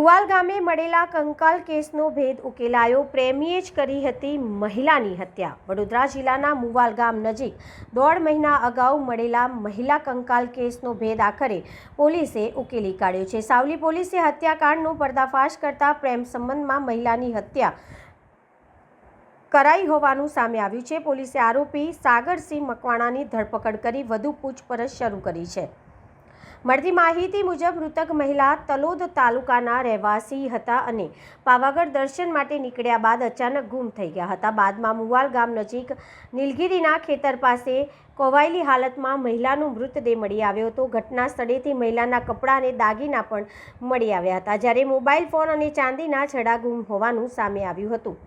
મુવાલ ગામે મળેલા કંકાલ કેસનો ભેદ ઉકેલાયો. પ્રેમીએ જ કરી હતી મહિલાની હત્યા. વડોદરા જિલ્લાના મુવાલ ગામ નજીક 1.5 મહિના અગાઉ મળેલા મહિલા કંકાલ કેસનો ભેદ આખરે પોલીસે ઉકેલી કાઢ્યો છે. સાવલી પોલીસે હત્યાકાંડનો પર્દાફાશ કરતા પ્રેમ સંબંધમાં મહિલાની હત્યા કરાઈ હોવાનું સામે આવ્યું છે. પોલીસે આરોપી સાગરસિંહ મકવાણાની ધરપકડ કરી વધુ પૂછપરછ શરૂ કરી છે. મળતી માહિતી મુજબ મૃતક મહિલા તલોદ તાલુકાના રહેવાસી હતા અને પાવાગઢ દર્શન માટે નીકળ્યા બાદ અચાનક ગુમ થઈ ગયા હતા. બાદમાં મુવાલ ગામ નજીક નીલગીરીના ખેતર પાસે કોવાયેલી હાલતમાં મહિલાનો મૃતદેહ મળી આવ્યો હતો. ઘટના સ્થળેથી મહિલાના કપડાં અને દાગીના પણ મળી આવ્યા હતા, જ્યારે મોબાઈલ ફોન અને ચાંદીના છડા ગુમ હોવાનું સામે આવ્યું હતું.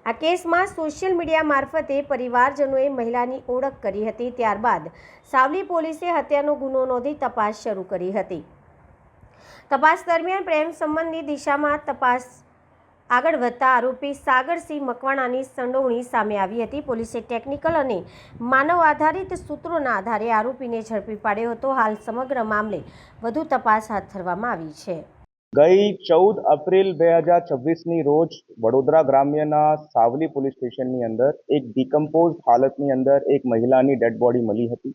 આ કેસમાં સોશિયલ મીડિયા મારફતે પરિવારજનોએ મહિલાની ઓળખ કરી હતી. ત્યારબાદ સાવલી પોલીસે હત્યાનો ગુનો નોંધી તપાસ શરૂ કરી હતી. તપાસ દરમિયાન પ્રેમ સંબંધની દિશામાં તપાસ આગળ વધતા આરોપી સાગરસિંહ મકવાણાની સંડોવણી સામે આવી હતી. પોલીસે ટેકનિકલ અને માનવ આધારિત સૂત્રોના આધારે આરોપીને ઝડપી પાડ્યો હતો. હાલ સમગ્ર મામલે વધુ તપાસ હાથ ધરવામાં આવી છે. ગઈ 14 એપ્રિલ 2026ની રોજ વડોદરા ગ્રામ્યના સાવલી પોલીસ સ્ટેશનની અંદર એક ડિકમ્પોઝ હાલતની અંદર એક મહિલાની ડેડ બોડી મળી હતી.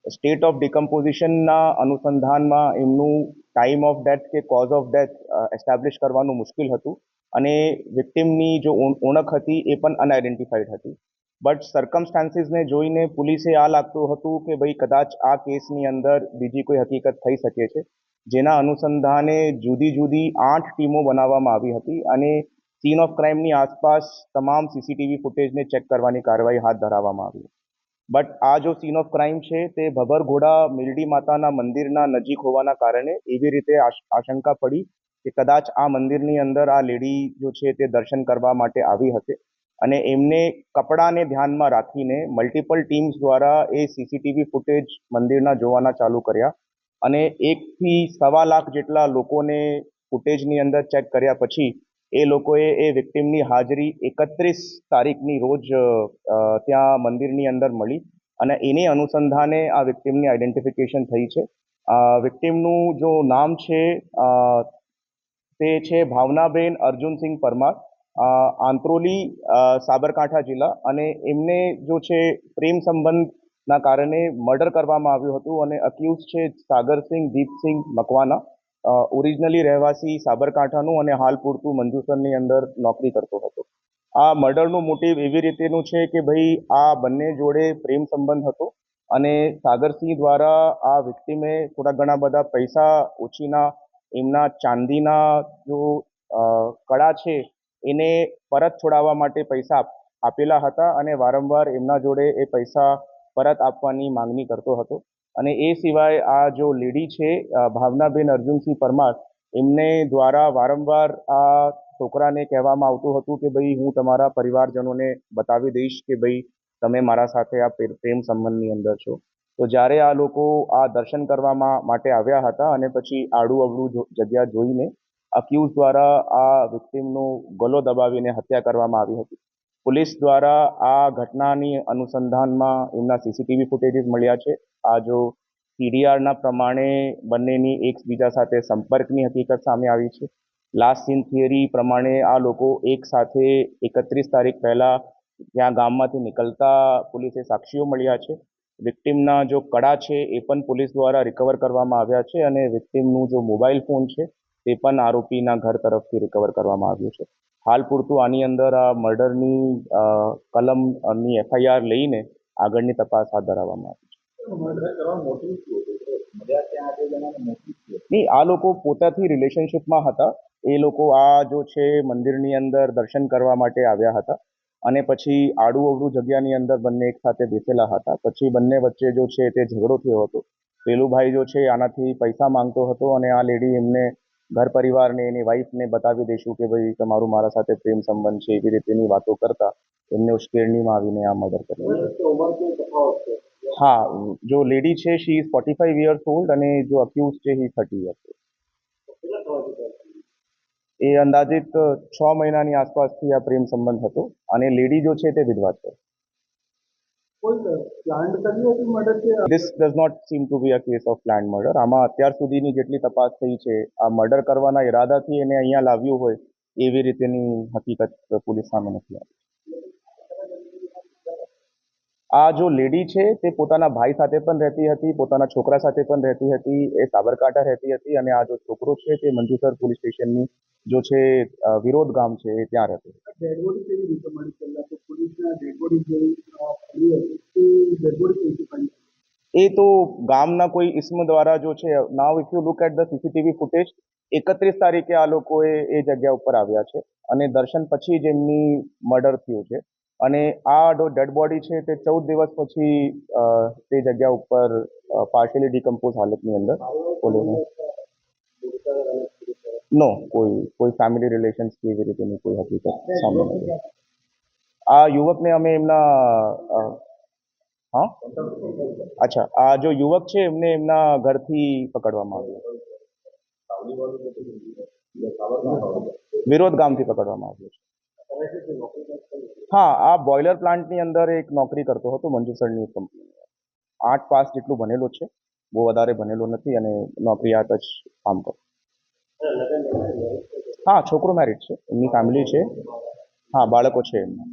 સ્ટેટ ઓફ ડિકમ્પોઝિશનના અનુસંધાનમાં એમનું ટાઈમ ઓફ ડેથ કે કોઝ ઓફ ડેથ એસ્ટાબ્લિશ કરવાનું મુશ્કેલ હતું અને વિક્ટિમની જો ઓળખ હતી એ પણ અનઆઇડેન્ટિફાઈડ હતી. બટ સર્કમસ્ટાન્સીસને જોઈને પોલીસે આ લાગતું હતું કે ભાઈ કદાચ આ કેસની અંદર બીજી કોઈ હકીકત થઈ શકે છે, જેના અનુસંધાને જુદી જુદી 8 ટીમો બનાવવામાં આવી હતી અને સીન ઓફ ક્રાઇમની આસપાસ તમામ સીસીટીવી ફૂટેજને ચેક કરવાની કાર્યવાહી હાથ ધરવામાં આવી. બટ આ જો સીન ઓફ ક્રાઇમ છે તે ભભરઘોડા મિલડી માતાના મંદિરના નજીક હોવાના કારણે એવી રીતે આશંકા પડી કે કદાચ આ મંદિરની અંદર આ લેડી જો છે તે દર્શન કરવા માટે આવી હશે અને એમને કપડાને ધ્યાનમાં રાખીને મલ્ટિપલ ટીમ્સ દ્વારા એ સીસીટીવી ફૂટેજ મંદિરના જોવાના ચાલુ કર્યા અને 1 થી 1.25 લાખ જેટલા લોકોને ફૂટેજની અંદર ચેક કર્યા પછી એ લોકોએ એ વિક્ટિમની હાજરી 31 તારીખની રોજ ત્યાં મંદિરની અંદર મળી અને એની અનુસંધાને આ વિક્ટિમની આઈડેન્ટિફિકેશન થઈ છે. વિક્ટિમનું જો નામ છે તે છે ભાવનાબેન અર્જુનસિંહ પરમાર, આંત્રોલી, સાબરકાંઠા જિલ્લા, અને એમને જો છે પ્રેમ સંબંધના કારણે મર્ડર કરવામાં આવ્યું હતું અને અક્યુઝ છે સાગરસિંહ દીપસિંહ મકવાના, ઓરિજિનલી રહેવાસી સાબરકાંઠાનું અને હાલ પૂરતું મંજુસરની અંદર નોકરી કરતો હતો. આ મર્ડરનું મોટિવ એવી રીતેનું છે કે ભાઈ આ બંને જોડે પ્રેમ સંબંધ હતો અને સાગરસિંહ દ્વારા આ વિક્ટિમે થોડા ઘણા બધા પૈસા ઓછીના એમના ચાંદીના જો કડા છે એને પરત છોડાવવા માટે પૈસા આપેલા હતા અને વારંવાર એમના જોડે એ પૈસા પરત આપવાની માંગણી કરતો હતો. અને એ સિવાય આ જો લેડી છે ભાવનાબેન અર્જુનસિંહ પરમાર, એમને દ્વારા વારંવાર આ છોકરાને કહેવામાં આવતું હતું કે ભાઈ હું તમારા પરિવારજનોને બતાવી દઈશ કે ભાઈ તમે મારા સાથે આ પ્રેમ સંબંધની અંદર છો. તો જ્યારે આ લોકો આ દર્શન કરવા માટે આવ્યા હતા અને પછી આડું અવળું જગ્યા જોઈને અક્યુઝ દ્વારા આ વિક્ટિમનો ગળો દબાવીને હત્યા કરવામાં આવી હતી. પોલીસ દ્વારા આ ઘટનાની અનુસંધાનમાં એમના સીસીટીવી ફૂટેજીસ મળ્યા છે. આ જો સીડીઆરના પ્રમાણે બંનેની એકબીજા સાથે સંપર્કની હકીકત સામે આવી છે. લાસ્ટ સીન થિયરી પ્રમાણે આ લોકો એક સાથે 31 તારીખ પહેલા ત્યાં ગામમાંથી નીકળતા પોલીસે સાક્ષીઓ મળ્યા છે. વિક્ટિમના જો કડા છે એ પણ પોલીસ દ્વારા રિકવર કરવામાં આવ્યા છે અને વિક્ટિમનું જો મોબાઈલ ફોન છે તે પણ આરોપીના ઘર તરફથી રિકવર કરવામાં આવ્યું છે. હાલ પૂરતું આની અંદર આ મર્ડરની કલમની એફઆઈઆર લઈને આગળની તપાસ હાથ ધરવામાં આવી છે. નહીં, આ લોકો પોતાથી રિલેશનશિપમાં હતા. એ લોકો આ જો છે મંદિરની અંદર દર્શન કરવા માટે આવ્યા હતા અને પછી આડું અવળું જગ્યાની અંદર બંને એક સાથે બેસેલા હતા. પછી બંને વચ્ચે જો છે તે ઝઘડો થયો હતો. પેલું ભાઈ જો છે આનાથી પૈસા માંગતો હતો અને આ લેડી એમને ઘર પરિવારને એની વાઈફને બતાવી દઈશું કે ભાઈ તમારું મારા સાથે પ્રેમ સંબંધ છે, એવી રીતેની વાતો કરતા એમને ઉશ્કેરણીમાં આવીને આ મર્ડર કર્યું. હા, જો લેડી છે શી ઇઝ 45 યર્સ ઓલ્ડ અને જો અક્યુઝ છે હી 30 યર્સ ઓલ્ડ. એ અંદાજિત 6 મહિનાની આસપાસથી આ પ્રેમ સંબંધ હતો અને લેડી જો છે તે વિધવા છે. કોઈ પ્લાન્ટ કરી હતી મર્ડર કે This does not seem to be a case of planned murder. આમાં અત્યાર સુધીની જેટલી તપાસ થઈ છે આ મર્ડર કરવાના ઈરાદાથી એને અહીંયા લાવ્યું હોય એવી રીતેની હકીકત પોલીસ સામે નથી આવી. આ જો લેડી છે તે પોતાના ભાઈ સાથે પણ રહેતી હતી, પોતાના છોકરા સાથે પણ રહેતી હતી, એ સાબરકાંઠા રહેતી હતી અને આ જો છોકરો છે તે મંજુસર પોલીસ સ્ટેશનની જો છે વિરોધ ગામ છે એ ત્યાં રહેતો હતો. ડેડ બોડી કેવી રીતે મળી? પહેલા તો પોલીસના ડેડ બોડી જેવી પડી હતી તે ડેડ બોડી કેવી રીતે પડી? એ તો ગામના કોઈ ઇસ્મ દ્વારા જો છે now if you look at the CCTV footage 31 તારીખે આ લોકોએ એ જગ્યા ઉપર આવ્યા છે અને દર્શન પછી જ એમની મર્ડર થયું છે અને આ ડેડ બોડી છે તે 14 દિવસ પછી તે જગ્યા ઉપર પાર્શિયલી ડિકમ્પોઝ હાલતની અંદર પોલીસને નો કોઈ ફેમિલી રિલેશન્સ કે એવી રીતેની કોઈ હકીકત સામે નથી. આ યુવકને અમે એમના હા અચ્છા આ જો યુવક છે એમને એમના ઘરથી પકડવામાં આવ્યો, વિરોધ ગામથી પકડવામાં આવ્યો છે. હા આ બોઇલર પ્લાન્ટની અંદર એક નોકરી કરતો હતો મંજુસરની કંપની. 8 પાસ જેટલું ભણેલો છે, બહુ વધારે ભણેલો નથી અને નોકરીયાત જ કામ કરતો. હા છોકરો મેરિડ છે, એમની ફેમિલી છે, હા બાળકો છે એમના.